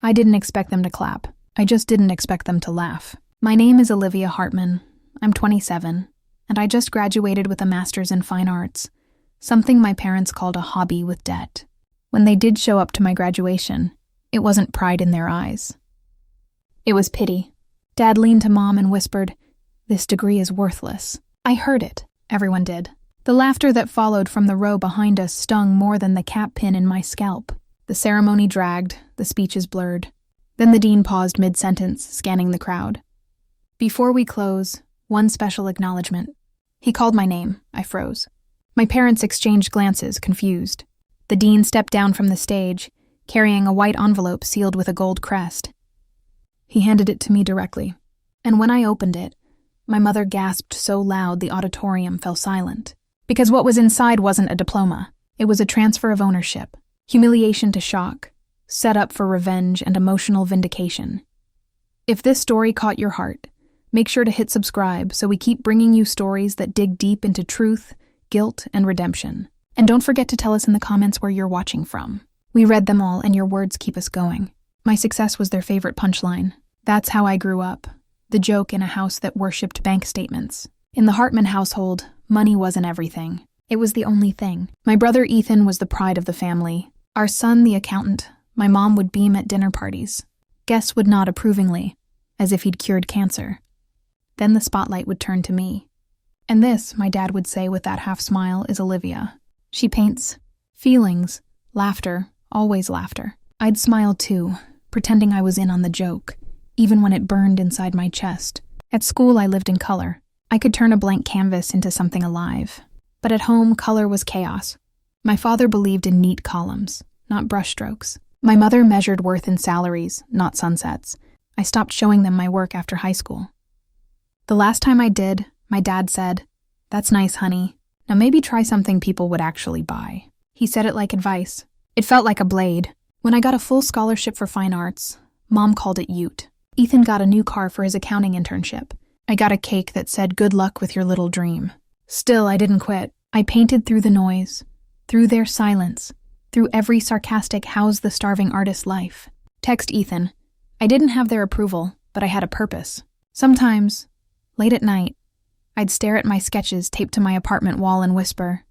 I didn't expect them to clap. I just didn't expect them to laugh. My name is Olivia Hartman. I'm 27, and I just graduated with a master's in fine arts, something my parents called a hobby with debt. When they did show up to my graduation, it wasn't pride in their eyes. It was pity. Dad leaned to Mom and whispered, "This degree is worthless." I heard it. Everyone did. The laughter that followed from the row behind us stung more than the cap pin in my scalp. The ceremony dragged, the speeches blurred. Then the dean paused mid-sentence, scanning the crowd. "Before we close, one special acknowledgement." He called my name. I froze. My parents exchanged glances, confused. The dean stepped down from the stage, carrying a white envelope sealed with a gold crest. He handed it to me directly, and when I opened it, my mother gasped so loud the auditorium fell silent. Because what was inside wasn't a diploma. It was a transfer of ownership, humiliation to shock, set up for revenge and emotional vindication. If this story caught your heart, make sure to hit subscribe so we keep bringing you stories that dig deep into truth, guilt, and redemption. And don't forget to tell us in the comments where you're watching from. We read them all, and your words keep us going. My success was their favorite punchline. That's how I grew up. The joke in a house that worshipped bank statements. In the Hartman household, money wasn't everything. It was the only thing. My brother Ethan was the pride of the family. Our son, the accountant. My mom would beam at dinner parties. Guests would nod approvingly, as if he'd cured cancer. Then the spotlight would turn to me. And this, my dad would say with that half smile, is Olivia. She paints feelings, laughter, always laughter. I'd smile too, pretending I was in on the joke, even when it burned inside my chest. At school, I lived in color. I could turn a blank canvas into something alive. But at home, color was chaos. My father believed in neat columns, not brushstrokes. My mother measured worth in salaries, not sunsets. I stopped showing them my work after high school. The last time I did, my dad said, "That's nice, honey. Now maybe try something people would actually buy." He said it like advice. It felt like a blade. When I got a full scholarship for fine arts, Mom called it Ute. Ethan got a new car for his accounting internship. I got a cake that said, "Good luck with your little dream." Still, I didn't quit. I painted through the noise, through their silence, through every sarcastic "how's the starving artist life?" Text Ethan. I didn't have their approval, but I had a purpose. Sometimes, late at night, I'd stare at my sketches taped to my apartment wall and whisper,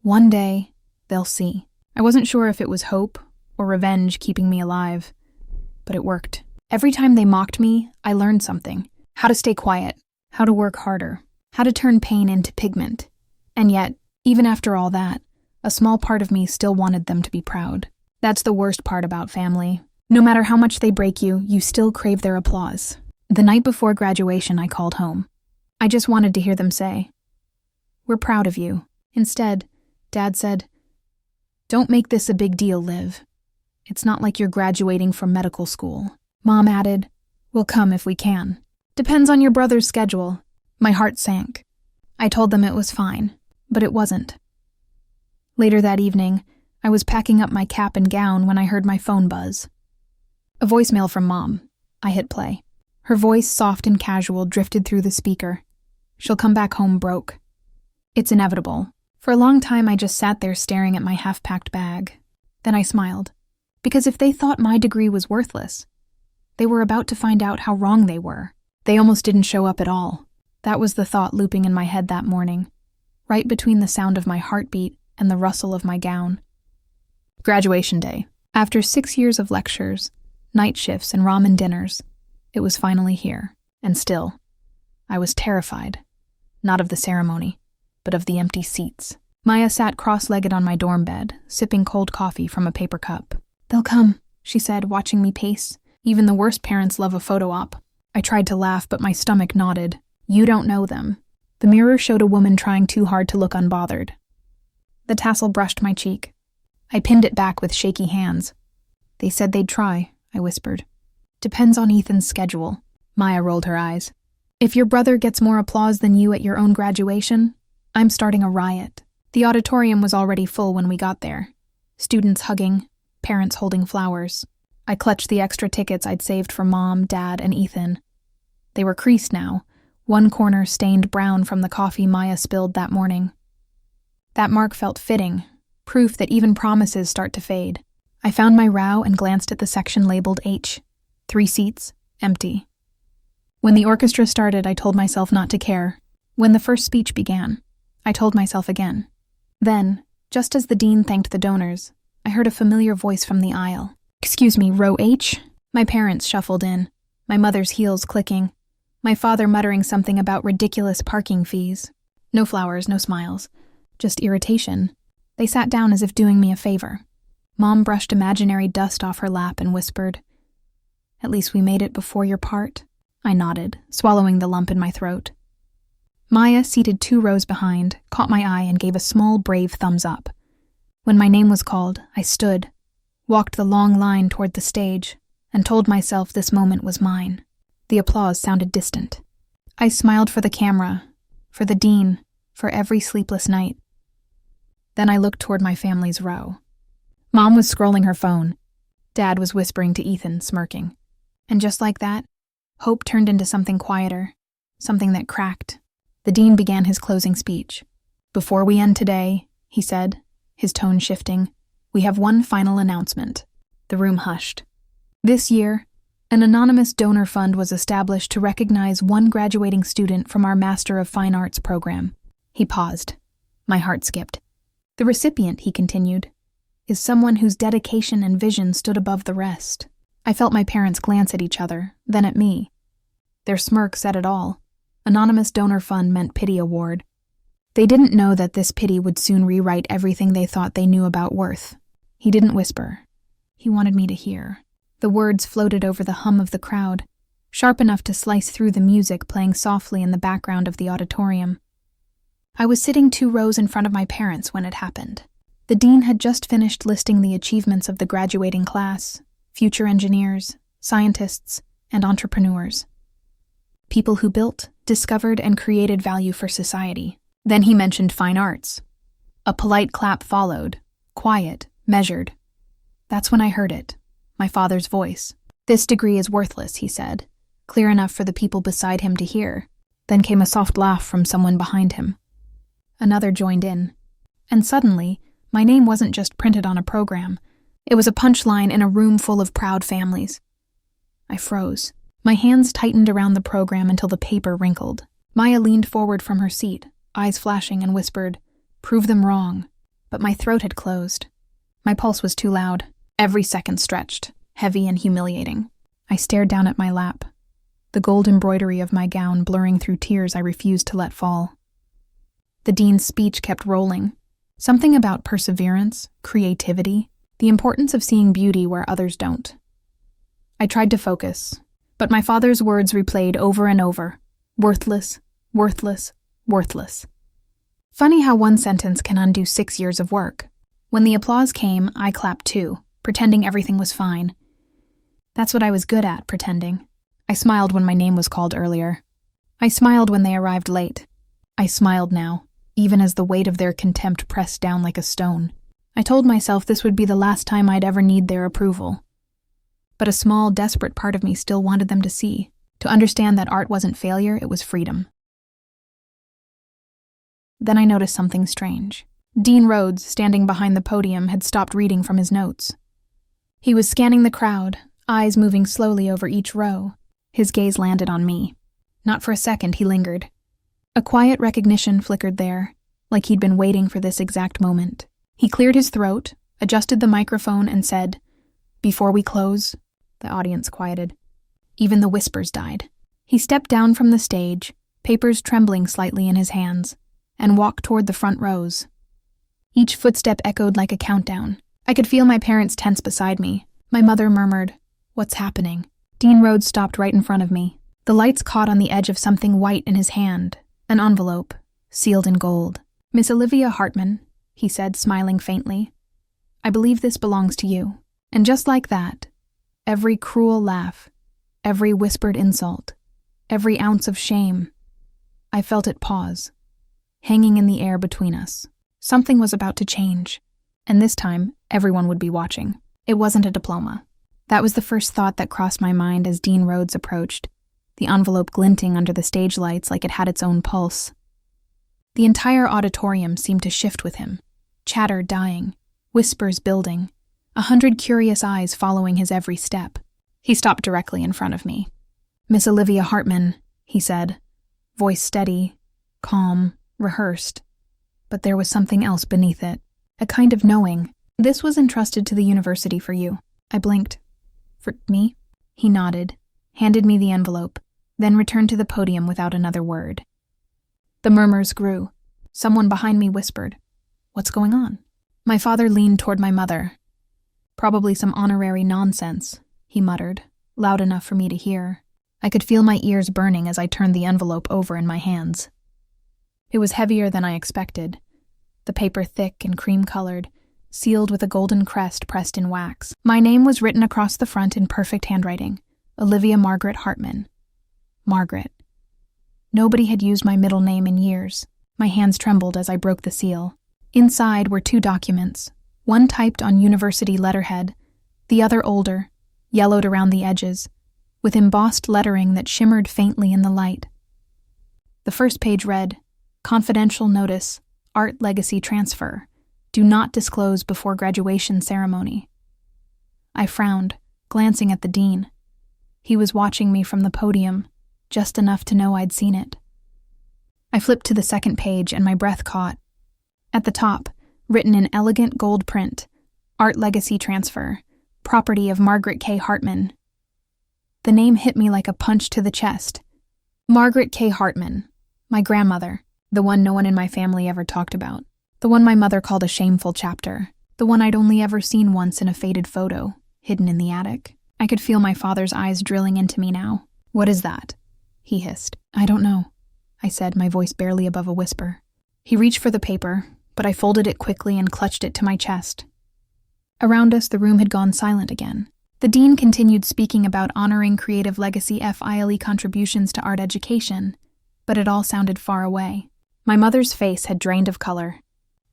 "One day, they'll see." I wasn't sure if it was hope or revenge keeping me alive, but it worked. Every time they mocked me, I learned something. How to stay quiet, how to work harder, how to turn pain into pigment. And yet, even after all that, a small part of me still wanted them to be proud. That's the worst part about family. No matter how much they break you, you still crave their applause. The night before graduation, I called home. I just wanted to hear them say, "We're proud of you." Instead, Dad said, "Don't make this a big deal, Liv. It's not like you're graduating from medical school." Mom added, "We'll come if we can. Depends on your brother's schedule." My heart sank. I told them it was fine, but it wasn't. Later that evening, I was packing up my cap and gown when I heard my phone buzz. A voicemail from Mom. I hit play. Her voice, soft and casual, drifted through the speaker. She'll come back home broke. It's inevitable. For a long time, I just sat there staring at my half-packed bag. Then I smiled. Because if they thought my degree was worthless, they were about to find out how wrong they were. They almost didn't show up at all. That was the thought looping in my head that morning, right between the sound of my heartbeat and the rustle of my gown. Graduation day. After 6 years of lectures, night shifts, and ramen dinners, it was finally here. And still, I was terrified. Not of the ceremony, but of the empty seats. Maya sat cross-legged on my dorm bed, sipping cold coffee from a paper cup. "They'll come," she said, watching me pace. Even the worst parents love a photo op. I tried to laugh, but my stomach nodded. "You don't know them." The mirror showed a woman trying too hard to look unbothered. The tassel brushed my cheek. I pinned it back with shaky hands. "They said they'd try," I whispered. "Depends on Ethan's schedule." Maya rolled her eyes. "If your brother gets more applause than you at your own graduation, I'm starting a riot." The auditorium was already full when we got there. Students hugging, parents holding flowers. I clutched the extra tickets I'd saved for Mom, Dad, and Ethan. They were creased now, one corner stained brown from the coffee Maya spilled that morning. That mark felt fitting, proof that even promises start to fade. I found my row and glanced at the section labeled H. 3 seats, empty. When the orchestra started, I told myself not to care. When the first speech began, I told myself again. Then, just as the dean thanked the donors, I heard a familiar voice from the aisle. "Excuse me, row H?" My parents shuffled in, my mother's heels clicking, my father muttering something about ridiculous parking fees. No flowers, no smiles, just irritation. They sat down as if doing me a favor. Mom brushed imaginary dust off her lap and whispered, "At least we made it before your part." I nodded, swallowing the lump in my throat. Maya, seated 2 rows behind, caught my eye and gave a small, brave thumbs up. When my name was called, I stood, walked the long line toward the stage, and told myself this moment was mine. The applause sounded distant. I smiled for the camera, for the dean, for every sleepless night. Then I looked toward my family's row. Mom was scrolling her phone. Dad was whispering to Ethan, smirking. And just like that, hope turned into something quieter, something that cracked. The dean began his closing speech. "Before we end today," he said, his tone shifting, "we have one final announcement." The room hushed. This year, an anonymous donor fund was established to recognize one graduating student from our Master of Fine Arts program. He paused. My heart skipped. The recipient, he continued, is someone whose dedication and vision stood above the rest. I felt my parents glance at each other, then at me. Their smirk said it all. Anonymous Donor Fund meant pity award. They didn't know that this pity would soon rewrite everything they thought they knew about worth. He didn't whisper. He wanted me to hear. The words floated over the hum of the crowd, sharp enough to slice through the music playing softly in the background of the auditorium. I was sitting 2 rows in front of my parents when it happened. The dean had just finished listing the achievements of the graduating class, future engineers, scientists, and entrepreneurs. People who built, discovered, and created value for society. Then he mentioned fine arts. A polite clap followed, quiet, measured. That's when I heard it, my father's voice. "This degree is worthless," he said, clear enough for the people beside him to hear. Then came a soft laugh from someone behind him. Another joined in. And suddenly, my name wasn't just printed on a program. It was a punchline in a room full of proud families. I froze. My hands tightened around the program until the paper wrinkled. Maya leaned forward from her seat, eyes flashing, and whispered, "Prove them wrong." But my throat had closed. My pulse was too loud. Every second stretched, heavy and humiliating. I stared down at my lap, the gold embroidery of my gown blurring through tears I refused to let fall. The dean's speech kept rolling. Something about perseverance, creativity, the importance of seeing beauty where others don't. I tried to focus, but my father's words replayed over and over. Worthless, worthless, worthless. Funny how one sentence can undo 6 years of work. When the applause came, I clapped too, pretending everything was fine. That's what I was good at, pretending. I smiled when my name was called earlier. I smiled when they arrived late. I smiled now, even as the weight of their contempt pressed down like a stone. I told myself this would be the last time I'd ever need their approval. But a small, desperate part of me still wanted them to see, to understand that art wasn't failure, it was freedom. Then I noticed something strange. Dean Rhodes, standing behind the podium, had stopped reading from his notes. He was scanning the crowd, eyes moving slowly over each row. His gaze landed on me. Not for a second, he lingered. A quiet recognition flickered there, like he'd been waiting for this exact moment. He cleared his throat, adjusted the microphone, and said, "Before we close," the audience quieted. Even the whispers died. He stepped down from the stage, papers trembling slightly in his hands, and walked toward the front rows. Each footstep echoed like a countdown. I could feel my parents tense beside me. My mother murmured, "What's happening?" Dean Rhodes stopped right in front of me. The lights caught on the edge of something white in his hand, an envelope, sealed in gold. "Miss Olivia Hartman," he said, smiling faintly, "I believe this belongs to you." And just like that, every cruel laugh, every whispered insult, every ounce of shame, I felt it pause, hanging in the air between us. Something was about to change, and this time, everyone would be watching. It wasn't a diploma. That was the first thought that crossed my mind as Dean Rhodes approached, the envelope glinting under the stage lights like it had its own pulse. The entire auditorium seemed to shift with him, chatter dying, whispers building, 100 curious eyes following his every step. He stopped directly in front of me. "Miss Olivia Hartman," he said, voice steady, calm, rehearsed. But there was something else beneath it, a kind of knowing. "This was entrusted to the university for you." I blinked. "For me?" He nodded, handed me the envelope, then returned to the podium without another word. The murmurs grew. Someone behind me whispered, "What's going on?" My father leaned toward my mother. "Probably some honorary nonsense," he muttered, loud enough for me to hear. I could feel my ears burning as I turned the envelope over in my hands. It was heavier than I expected, the paper thick and cream-colored, sealed with a golden crest pressed in wax. My name was written across the front in perfect handwriting, Olivia Margaret Hartman. Margaret. Nobody had used my middle name in years. My hands trembled as I broke the seal. Inside were 2 documents, one typed on university letterhead, the other older, yellowed around the edges, with embossed lettering that shimmered faintly in the light. The first page read, "Confidential notice, art legacy transfer. Do not disclose before graduation ceremony." I frowned, glancing at the dean. He was watching me from the podium, just enough to know I'd seen it. I flipped to the second page and my breath caught. At the top, written in elegant gold print, "Art legacy transfer, property of Margaret K. Hartman." The name hit me like a punch to the chest. Margaret K. Hartman, my grandmother, the one no one in my family ever talked about, the one my mother called a shameful chapter, the one I'd only ever seen once in a faded photo, hidden in the attic. I could feel my father's eyes drilling into me now. "What is that?" he hissed. "I don't know," I said, my voice barely above a whisper. He reached for the paper, but I folded it quickly and clutched it to my chest. Around us, the room had gone silent again. The dean continued speaking about honoring creative legacy FILE contributions to art education, but it all sounded far away. My mother's face had drained of color.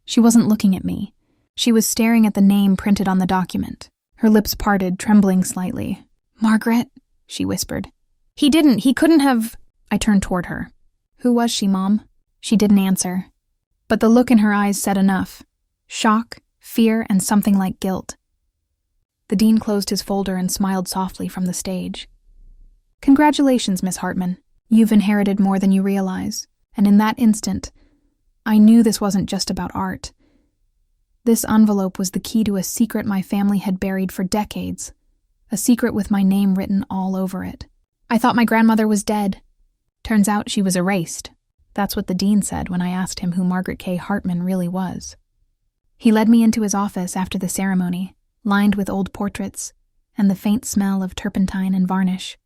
She wasn't looking at me. She was staring at the name printed on the document. Her lips parted, trembling slightly. "Margaret," she whispered. He couldn't have." I turned toward her. "Who was she, Mom?" She didn't answer. But the look in her eyes said enough. Shock, fear, and something like guilt. The dean closed his folder and smiled softly from the stage. "Congratulations, Miss Hartman. You've inherited more than you realize." And in that instant, I knew this wasn't just about art. This envelope was the key to a secret my family had buried for decades, a secret with my name written all over it. I thought my grandmother was dead. Turns out she was erased. That's what the dean said when I asked him who Margaret K. Hartman really was. He led me into his office after the ceremony, lined with old portraits, and the faint smell of turpentine and varnish.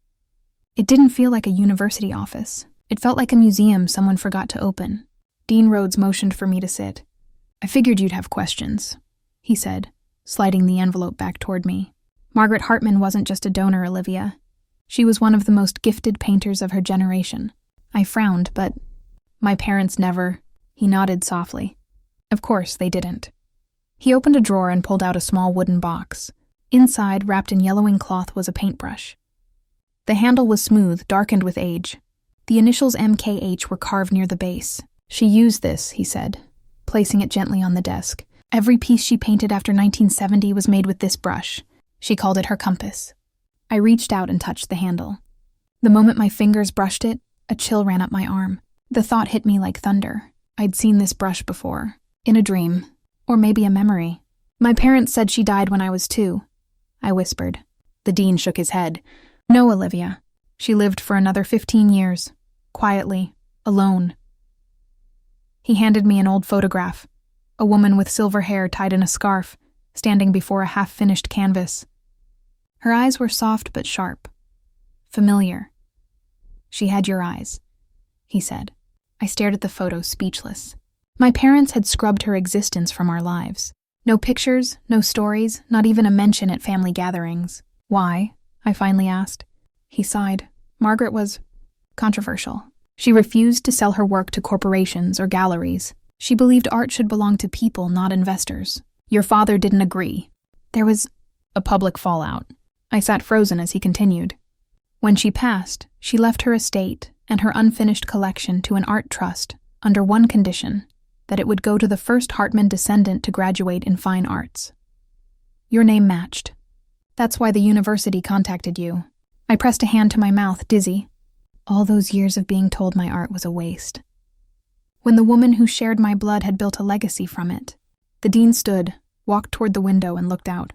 It didn't feel like a university office. It felt like a museum someone forgot to open. Dean Rhodes motioned for me to sit. "I figured you'd have questions," he said, sliding the envelope back toward me. "Margaret Hartman wasn't just a donor, Olivia. She was one of the most gifted painters of her generation." I frowned, but my parents never. He nodded softly. Of course, they didn't. He opened a drawer and pulled out a small wooden box. Inside, wrapped in yellowing cloth, was a paintbrush. The handle was smooth, darkened with age. The initials MKH were carved near the base. "She used this," he said, placing it gently on the desk. "Every piece she painted after 1970 was made with this brush. She called it her compass." I reached out and touched the handle. The moment my fingers brushed it, a chill ran up my arm. The thought hit me like thunder. I'd seen this brush before, in a dream, or maybe a memory. "My parents said she died when I was 2, I whispered. The dean shook his head. "No, Olivia. She lived for another 15 years, quietly, alone." He handed me an old photograph, a woman with silver hair tied in a scarf, standing before a half-finished canvas. Her eyes were soft but sharp. Familiar. "She had your eyes," he said. I stared at the photo, speechless. My parents had scrubbed her existence from our lives. No pictures, no stories, not even a mention at family gatherings. "Why?" I finally asked. He sighed. "Margaret was controversial. She refused to sell her work to corporations or galleries. She believed art should belong to people, not investors. Your father didn't agree. There was a public fallout." I sat frozen as he continued. "When she passed, she left her estate and her unfinished collection to an art trust under one condition, that it would go to the first Hartman descendant to graduate in fine arts." Your name matched. That's why the university contacted you. I pressed a hand to my mouth, dizzy. All those years of being told my art was a waste. When the woman who shared my blood had built a legacy from it, the dean stood, walked toward the window, and looked out.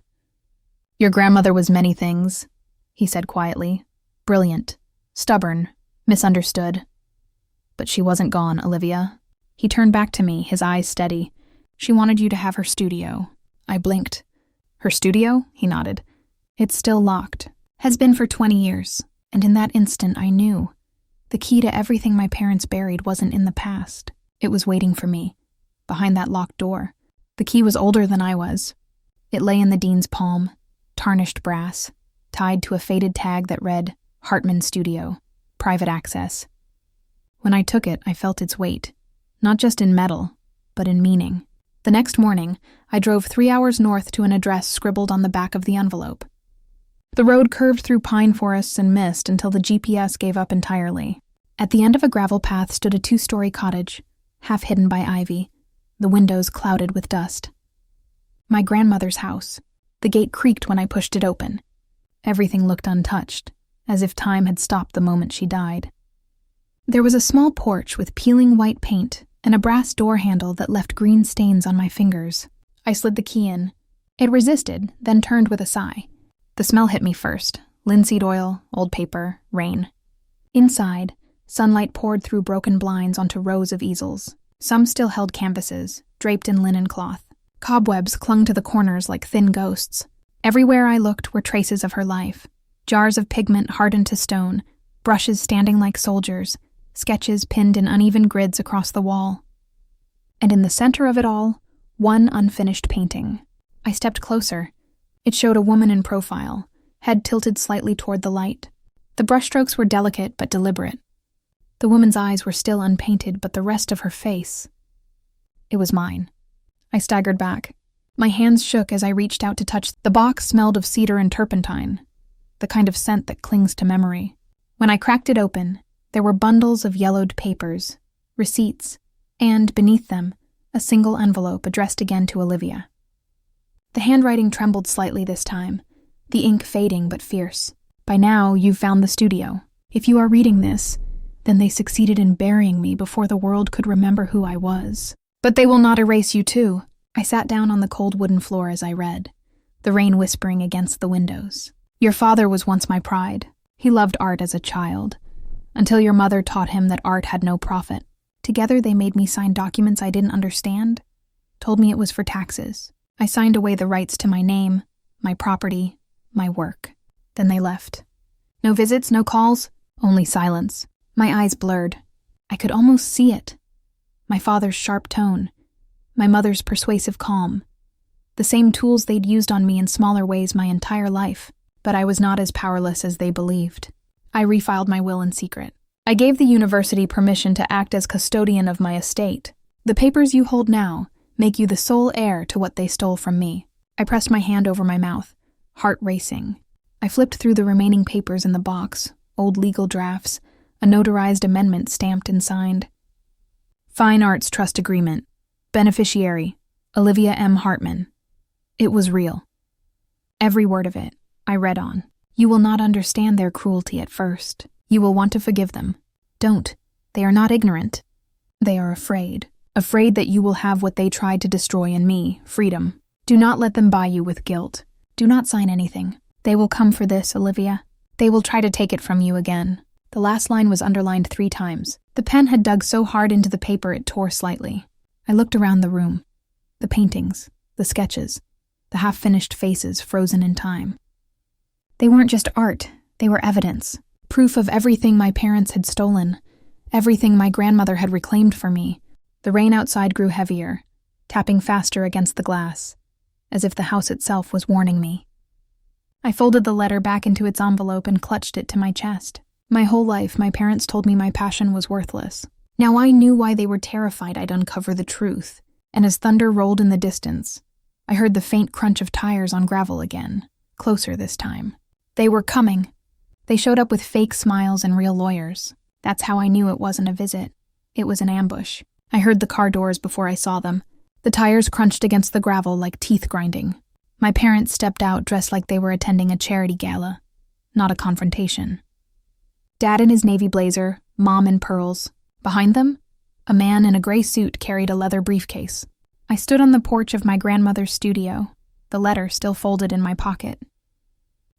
Your grandmother was many things, he said quietly. Brilliant, stubborn, misunderstood. But she wasn't gone, Olivia. He turned back to me, his eyes steady. She wanted you to have her studio. I blinked. Her studio? He nodded. It's still locked. Has been for 20 years. And in that instant, I knew. The key to everything my parents buried wasn't in the past. It was waiting for me, behind that locked door. The key was older than I was. It lay in the dean's palm, tarnished brass, tied to a faded tag that read, Hartman Studio, private access. When I took it, I felt its weight, not just in metal, but in meaning. The next morning, I drove 3 hours north to an address scribbled on the back of the envelope. The road curved through pine forests and mist until the GPS gave up entirely. At the end of a gravel path stood a 2-story cottage, half hidden by ivy, the windows clouded with dust. My grandmother's house. The gate creaked when I pushed it open. Everything looked untouched, as if time had stopped the moment she died. There was a small porch with peeling white paint and a brass door handle that left green stains on my fingers. I slid the key in. It resisted, then turned with a sigh. The smell hit me first. Linseed oil, old paper, rain. Inside, sunlight poured through broken blinds onto rows of easels. Some still held canvases, draped in linen cloth. Cobwebs clung to the corners like thin ghosts. Everywhere I looked were traces of her life. Jars of pigment hardened to stone, brushes standing like soldiers, sketches pinned in uneven grids across the wall. And in the center of it all, one unfinished painting. I stepped closer. It showed a woman in profile, head tilted slightly toward the light. The brushstrokes were delicate but deliberate. The woman's eyes were still unpainted, but the rest of her face... It was mine. I staggered back. My hands shook as I reached out to touch. The box smelled of cedar and turpentine, the kind of scent that clings to memory. When I cracked it open, there were bundles of yellowed papers, receipts, and, beneath them, a single envelope addressed again to Olivia. The handwriting trembled slightly this time, the ink fading but fierce. By now, you've found the studio. If you are reading this, then they succeeded in burying me before the world could remember who I was. But they will not erase you too. I sat down on the cold wooden floor as I read, the rain whispering against the windows. Your father was once my pride. He loved art as a child, until your mother taught him that art had no profit. Together they made me sign documents I didn't understand, told me it was for taxes. I signed away the rights to my name, my property, my work. Then they left. No visits, no calls, only silence. My eyes blurred. I could almost see it. My father's sharp tone, my mother's persuasive calm. The same tools they'd used on me in smaller ways my entire life, but I was not as powerless as they believed. I refiled my will in secret. I gave the university permission to act as custodian of my estate. The papers you hold now make you the sole heir to what they stole from me. I pressed my hand over my mouth, heart racing. I flipped through the remaining papers in the box, old legal drafts, a notarized amendment stamped and signed. Fine Arts Trust Agreement. Beneficiary, Olivia M. Hartman. It was real. Every word of it, I read on. You will not understand their cruelty at first. You will want to forgive them. Don't. They are not ignorant. They are afraid. Afraid that you will have what they tried to destroy in me, freedom. Do not let them buy you with guilt. Do not sign anything. They will come for this, Olivia. They will try to take it from you again. The last line was underlined 3 times. The pen had dug so hard into the paper it tore slightly. I looked around the room. The paintings, the sketches, the half-finished faces frozen in time. They weren't just art, they were evidence. Proof of everything my parents had stolen, everything my grandmother had reclaimed for me. The rain outside grew heavier, tapping faster against the glass, as if the house itself was warning me. I folded the letter back into its envelope and clutched it to my chest. My whole life, my parents told me my passion was worthless. Now I knew why they were terrified I'd uncover the truth, and as thunder rolled in the distance, I heard the faint crunch of tires on gravel again, closer this time. They were coming. They showed up with fake smiles and real lawyers. That's how I knew it wasn't a visit. It was an ambush. I heard the car doors before I saw them. The tires crunched against the gravel like teeth grinding. My parents stepped out dressed like they were attending a charity gala, not a confrontation. Dad in his navy blazer, Mom in pearls. Behind them, a man in a gray suit carried a leather briefcase. I stood on the porch of my grandmother's studio, the letter still folded in my pocket.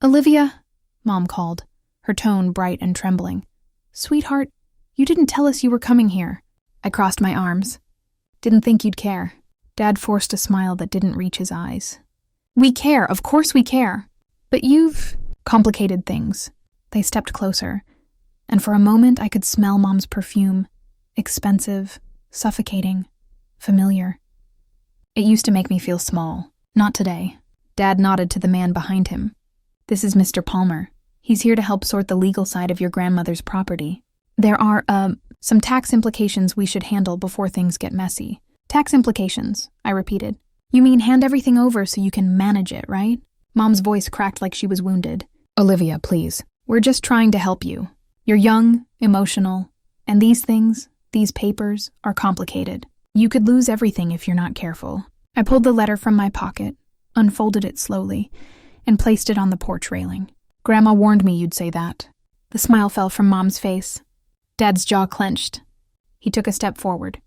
"Olivia," Mom called, her tone bright and trembling. "Sweetheart, you didn't tell us you were coming here." I crossed my arms. "Didn't think you'd care." Dad forced a smile that didn't reach his eyes. "We care, of course we care. But you've complicated things." They stepped closer, and for a moment I could smell Mom's perfume. Expensive, suffocating, familiar. It used to make me feel small. Not today. Dad nodded to the man behind him. "This is Mr. Palmer. He's here to help sort the legal side of your grandmother's property. There are, some tax implications we should handle before things get messy." "Tax implications," I repeated. "You mean hand everything over so you can manage it, right?" Mom's voice cracked like she was wounded. "Olivia, please. We're just trying to help you. You're young, emotional, and these things, these papers, are complicated. You could lose everything if you're not careful." I pulled the letter from my pocket, unfolded it slowly, and placed it on the porch railing. "Grandma warned me you'd say that." The smile fell from Mom's face. Dad's jaw clenched. He took a step forward.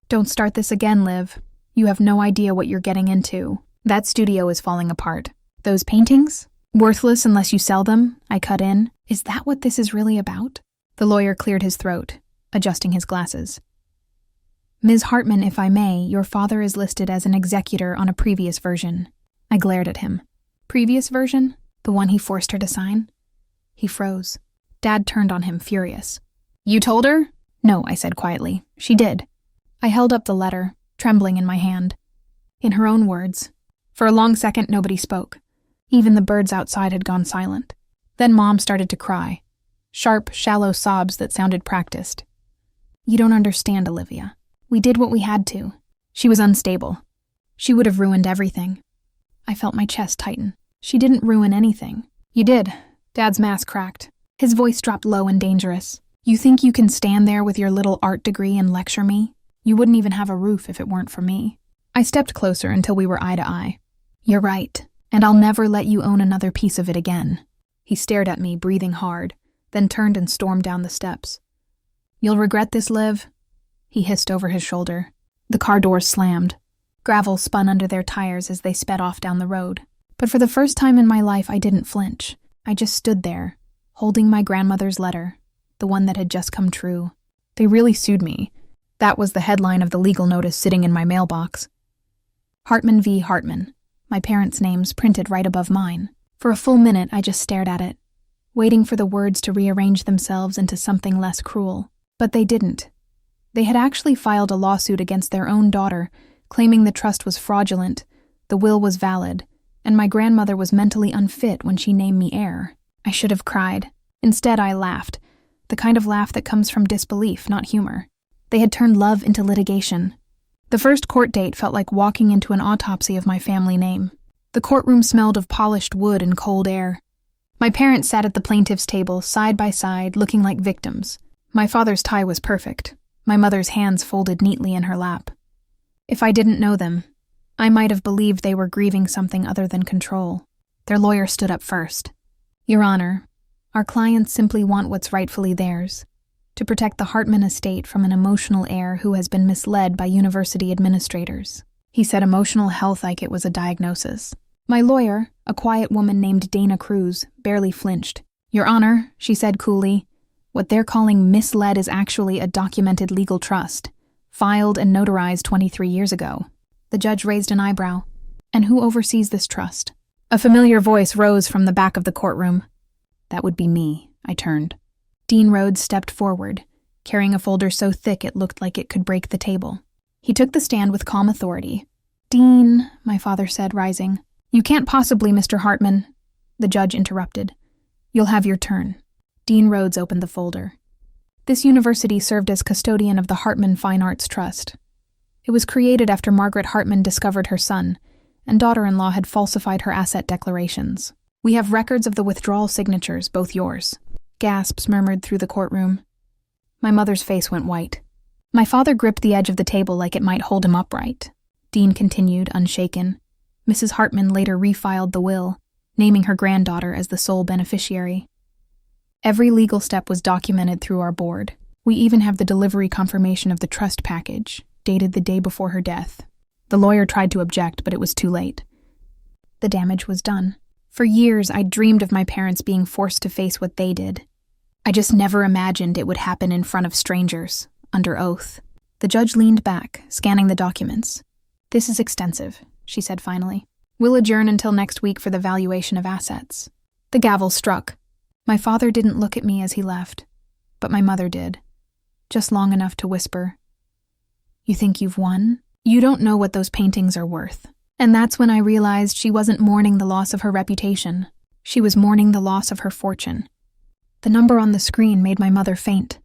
"Don't start this again, Liv. You have no idea what you're getting into. That studio is falling apart. Those paintings? Worthless unless you sell them," I cut in. "Is that what this is really about?" The lawyer cleared his throat, adjusting his glasses. "Ms. Hartman, if I may, your father is listed as an executor on a previous version." I glared at him. "Previous version? The one he forced her to sign?" He froze. Dad turned on him, furious. "You told her?" "No," I said quietly. "She did." I held up the letter, trembling in my hand. In her own words. For a long second, nobody spoke. Even the birds outside had gone silent. Then Mom started to cry. Sharp, shallow sobs that sounded practiced. "You don't understand, Olivia. We did what we had to." She was unstable. She would have ruined everything. I felt my chest tighten. "She didn't ruin anything." "You did." Dad's mask cracked. His voice dropped low and dangerous. "You think you can stand there with your little art degree and lecture me? You wouldn't even have a roof if it weren't for me." I stepped closer until we were eye to eye. "You're right, and I'll never let you own another piece of it again." He stared at me, breathing hard, then turned and stormed down the steps. "You'll regret this, Liv," he hissed over his shoulder. The car doors slammed. Gravel spun under their tires as they sped off down the road. But for the first time in my life, I didn't flinch. I just stood there, holding my grandmother's letter, the one that had just come true. They really sued me. That was the headline of the legal notice sitting in my mailbox. Hartman v. Hartman, my parents' names printed right above mine. For a full minute, I just stared at it, waiting for the words to rearrange themselves into something less cruel. But they didn't. They had actually filed a lawsuit against their own daughter, claiming the trust was fraudulent, the will was valid, and my grandmother was mentally unfit when she named me heir. I should have cried. Instead, I laughed, the kind of laugh that comes from disbelief, not humor. They had turned love into litigation. The first court date felt like walking into an autopsy of my family name. The courtroom smelled of polished wood and cold air. My parents sat at the plaintiff's table, side by side, looking like victims. My father's tie was perfect, my mother's hands folded neatly in her lap. If I didn't know them, I might have believed they were grieving something other than control. Their lawyer stood up first. "Your Honor, our clients simply want what's rightfully theirs, to protect the Hartman estate from an emotional heir who has been misled by university administrators." He said emotional health like it was a diagnosis. My lawyer, a quiet woman named Dana Cruz, barely flinched. "Your Honor," she said coolly, "what they're calling misled is actually a documented legal trust, filed and notarized 23 years ago." The judge raised an eyebrow. "And who oversees this trust?" A familiar voice rose from the back of the courtroom. "That would be me," I turned. Dean Rhodes stepped forward, carrying a folder so thick it looked like it could break the table. He took the stand with calm authority. "Dean," my father said, rising. "You can't possibly, Mr. Hartman." The judge interrupted. "You'll have your turn." Dean Rhodes opened the folder. This university served as custodian of the Hartman Fine Arts Trust. It was created after Margaret Hartman discovered her son, and daughter-in-law had falsified her asset declarations. "We have records of the withdrawal signatures, both yours." Gasps murmured through the courtroom. My mother's face went white. My father gripped the edge of the table like it might hold him upright. Dean continued, unshaken. Mrs. Hartman later refiled the will, naming her granddaughter as the sole beneficiary. Every legal step was documented through our board. We even have the delivery confirmation of the trust package, dated the day before her death. The lawyer tried to object, but it was too late. The damage was done. For years, I dreamed of my parents being forced to face what they did. I just never imagined it would happen in front of strangers, under oath. The judge leaned back, scanning the documents. "This is extensive," she said finally. "We'll adjourn until next week for the valuation of assets." The gavel struck. My father didn't look at me as he left, but my mother did, just long enough to whisper, "You think you've won? You don't know what those paintings are worth." And that's when I realized she wasn't mourning the loss of her reputation. She was mourning the loss of her fortune. The number on the screen made my mother faint.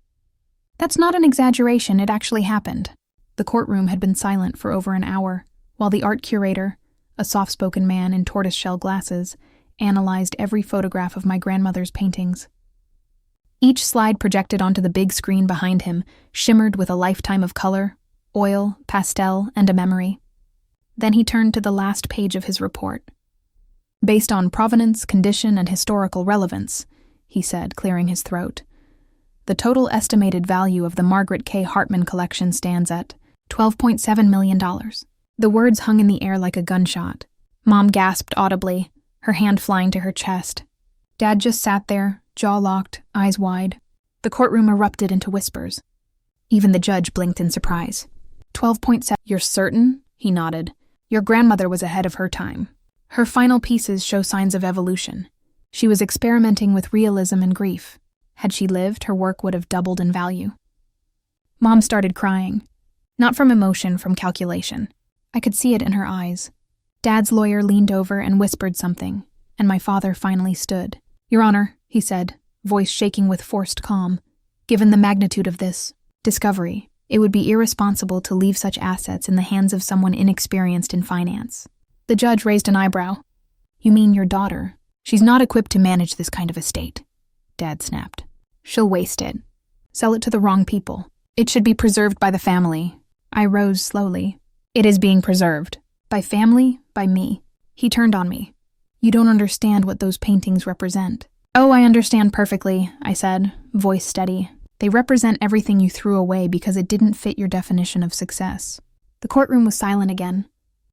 That's not an exaggeration, it actually happened. The courtroom had been silent for over an hour, while the art curator, a soft-spoken man in tortoiseshell glasses, analyzed every photograph of my grandmother's paintings. Each slide projected onto the big screen behind him shimmered with a lifetime of color, oil, pastel, and a memory. Then he turned to the last page of his report. "Based on provenance, condition, and historical relevance," he said, clearing his throat, "the total estimated value of the Margaret K. Hartman collection stands at $12.7 million. The words hung in the air like a gunshot. Mom gasped audibly, her hand flying to her chest. Dad just sat there, jaw locked, eyes wide. The courtroom erupted into whispers. Even the judge blinked in surprise. 12.7. "You're certain?" He nodded. "Your grandmother was ahead of her time. Her final pieces show signs of evolution. She was experimenting with realism and grief. Had she lived, her work would have doubled in value." Mom started crying. Not from emotion, from calculation. I could see it in her eyes. Dad's lawyer leaned over and whispered something, and my father finally stood. "Your Honor," he said, voice shaking with forced calm, "given the magnitude of this discovery, it would be irresponsible to leave such assets in the hands of someone inexperienced in finance." The judge raised an eyebrow. "You mean your daughter? She's not equipped to manage this kind of estate," Dad snapped. "She'll waste it. Sell it to the wrong people. It should be preserved by the family." I rose slowly. "It is being preserved. By family, by me." He turned on me. "You don't understand what those paintings represent." "Oh, I understand perfectly," I said, voice steady. "They represent everything you threw away because it didn't fit your definition of success." The courtroom was silent again.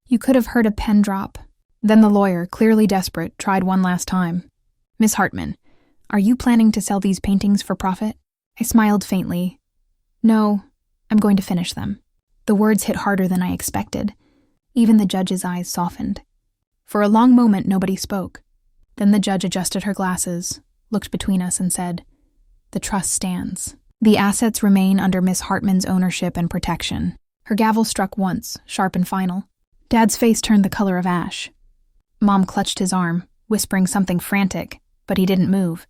You could have heard a pen drop. Then the lawyer, clearly desperate, tried one last time. "Miss Hartman, are you planning to sell these paintings for profit?" I smiled faintly. "No, I'm going to finish them." The words hit harder than I expected. Even the judge's eyes softened. For a long moment, nobody spoke. Then the judge adjusted her glasses, looked between us, and said, "The trust stands. The assets remain under Miss Hartman's ownership and protection." Her gavel struck once, sharp and final. Dad's face turned the color of ash. Mom clutched his arm, whispering something frantic, but he didn't move.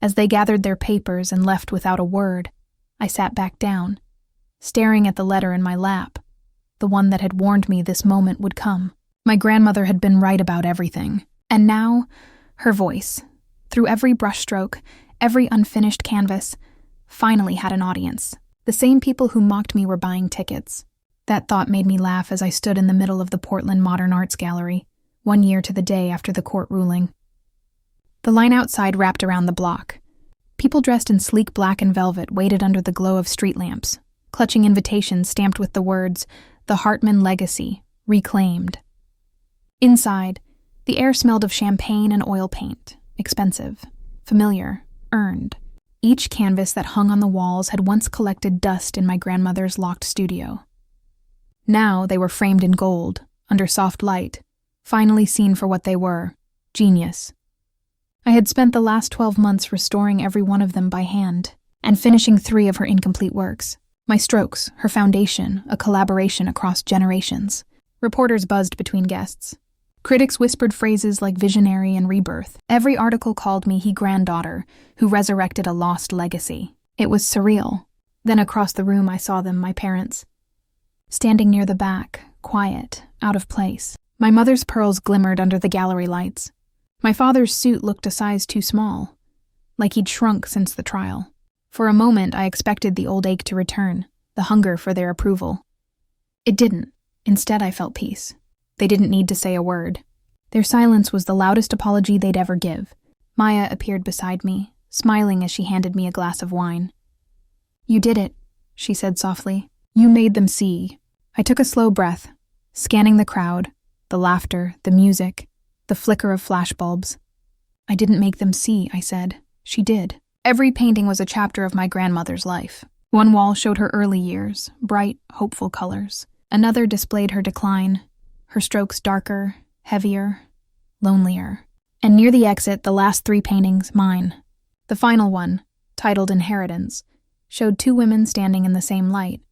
As they gathered their papers and left without a word, I sat back down, staring at the letter in my lap, the one that had warned me this moment would come. My grandmother had been right about everything, and now, her voice, through every brushstroke, every unfinished canvas, finally had an audience. The same people who mocked me were buying tickets. That thought made me laugh as I stood in the middle of the Portland Modern Arts Gallery, 1 year to the day after the court ruling. The line outside wrapped around the block. People dressed in sleek black and velvet waited under the glow of street lamps, clutching invitations stamped with the words, "The Hartman Legacy, Reclaimed." Inside, the air smelled of champagne and oil paint, expensive, familiar, earned. Each canvas that hung on the walls had once collected dust in my grandmother's locked studio. Now they were framed in gold, under soft light, finally seen for what they were, genius. I had spent the last 12 months restoring every one of them by hand, and finishing 3 of her incomplete works. My strokes, her foundation, a collaboration across generations. Reporters buzzed between guests. Critics whispered phrases like visionary and rebirth. Every article called me he granddaughter, who resurrected a lost legacy. It was surreal. Then across the room I saw them, my parents. Standing near the back, quiet, out of place. My mother's pearls glimmered under the gallery lights. My father's suit looked a size too small, like he'd shrunk since the trial. For a moment I expected the old ache to return, the hunger for their approval. It didn't. Instead I felt peace. They didn't need to say a word. Their silence was the loudest apology they'd ever give. Maya appeared beside me, smiling as she handed me a glass of wine. "You did it," she said softly. "You made them see." I took a slow breath, scanning the crowd, the laughter, the music, the flicker of flashbulbs. "I didn't make them see," I said. "She did." Every painting was a chapter of my grandmother's life. One wall showed her early years, bright, hopeful colors. Another displayed her decline, her strokes darker, heavier, lonelier. And near the exit, the last 3 paintings, mine. The final one, titled Inheritance, showed 2 women standing in the same light,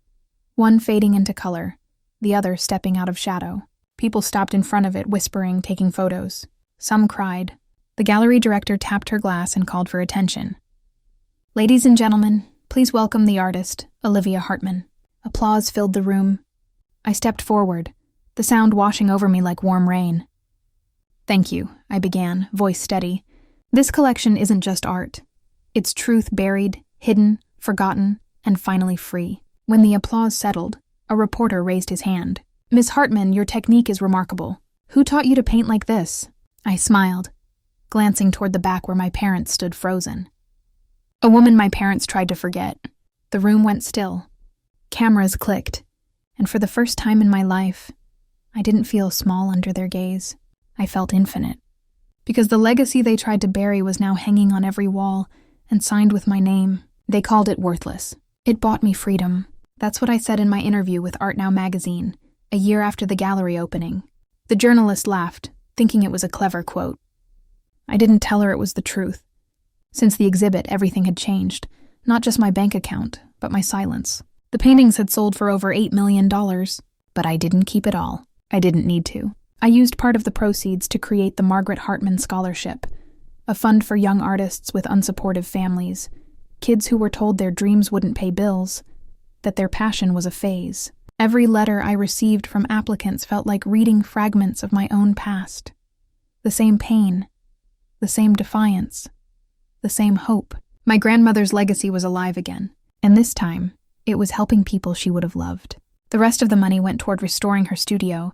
one fading into color, the other stepping out of shadow. People stopped in front of it, whispering, taking photos. Some cried. The gallery director tapped her glass and called for attention. "Ladies and gentlemen, please welcome the artist, Olivia Hartman." Applause filled the room. I stepped forward, the sound washing over me like warm rain. "Thank you," I began, voice steady. "This collection isn't just art. It's truth buried, hidden, forgotten, and finally free." When the applause settled, a reporter raised his hand. "Miss Hartman, your technique is remarkable. Who taught you to paint like this?" I smiled, glancing toward the back where my parents stood frozen. A woman my parents tried to forget. The room went still. Cameras clicked, and for the first time in my life, I didn't feel small under their gaze. I felt infinite. Because the legacy they tried to bury was now hanging on every wall and signed with my name. They called it worthless. It bought me freedom. That's what I said in my interview with Art Now magazine, a year after the gallery opening. The journalist laughed, thinking it was a clever quote. I didn't tell her it was the truth. Since the exhibit, everything had changed. Not just my bank account, but my silence. The paintings had sold for over $8 million, but I didn't keep it all. I didn't need to. I used part of the proceeds to create the Margaret Hartman Scholarship, a fund for young artists with unsupportive families, kids who were told their dreams wouldn't pay bills, that their passion was a phase. Every letter I received from applicants felt like reading fragments of my own past. The same pain, the same defiance, the same hope. My grandmother's legacy was alive again, and this time, it was helping people she would have loved. The rest of the money went toward restoring her studio,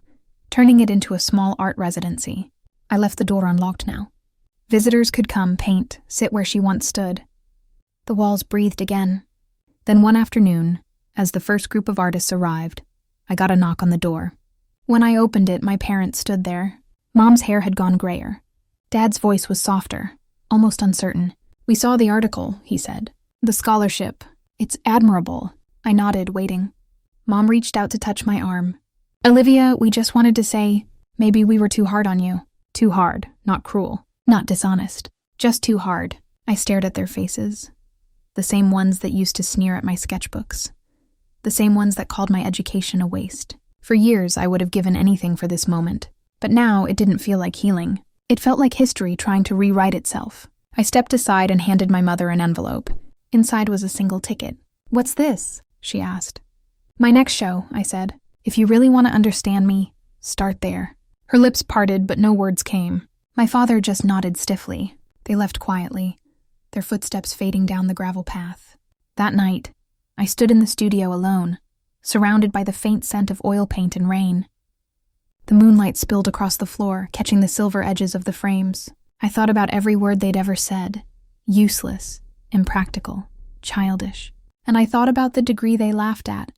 turning it into a small art residency. I left the door unlocked now. Visitors could come, paint, sit where she once stood. The walls breathed again. Then one afternoon, as the first group of artists arrived, I got a knock on the door. When I opened it, my parents stood there. Mom's hair had gone grayer. Dad's voice was softer, almost uncertain. "We saw the article," he said. "The scholarship. It's admirable." I nodded, waiting. Mom reached out to touch my arm. "Olivia, we just wanted to say, maybe we were too hard on you." Too hard, not cruel, not dishonest. Just too hard. I stared at their faces. The same ones that used to sneer at my sketchbooks. The same ones that called my education a waste. For years, I would have given anything for this moment. But now, it didn't feel like healing. It felt like history trying to rewrite itself. I stepped aside and handed my mother an envelope. Inside was a single ticket. "What's this?" she asked. "My next show," I said. "If you really want to understand me, start there." Her lips parted, but no words came. My father just nodded stiffly. They left quietly, their footsteps fading down the gravel path. That night, I stood in the studio alone, surrounded by the faint scent of oil paint and rain. The moonlight spilled across the floor, catching the silver edges of the frames. I thought about every word they'd ever said. Useless, impractical, childish. And I thought about the degree they laughed at,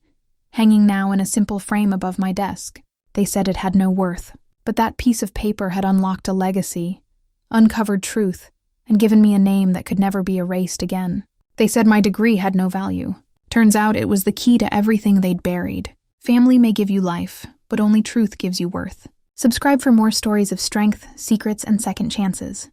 hanging now in a simple frame above my desk. They said it had no worth, but that piece of paper had unlocked a legacy, uncovered truth, and given me a name that could never be erased again. They said my degree had no value. Turns out it was the key to everything they'd buried. Family may give you life, but only truth gives you worth. Subscribe for more stories of strength, secrets, and second chances.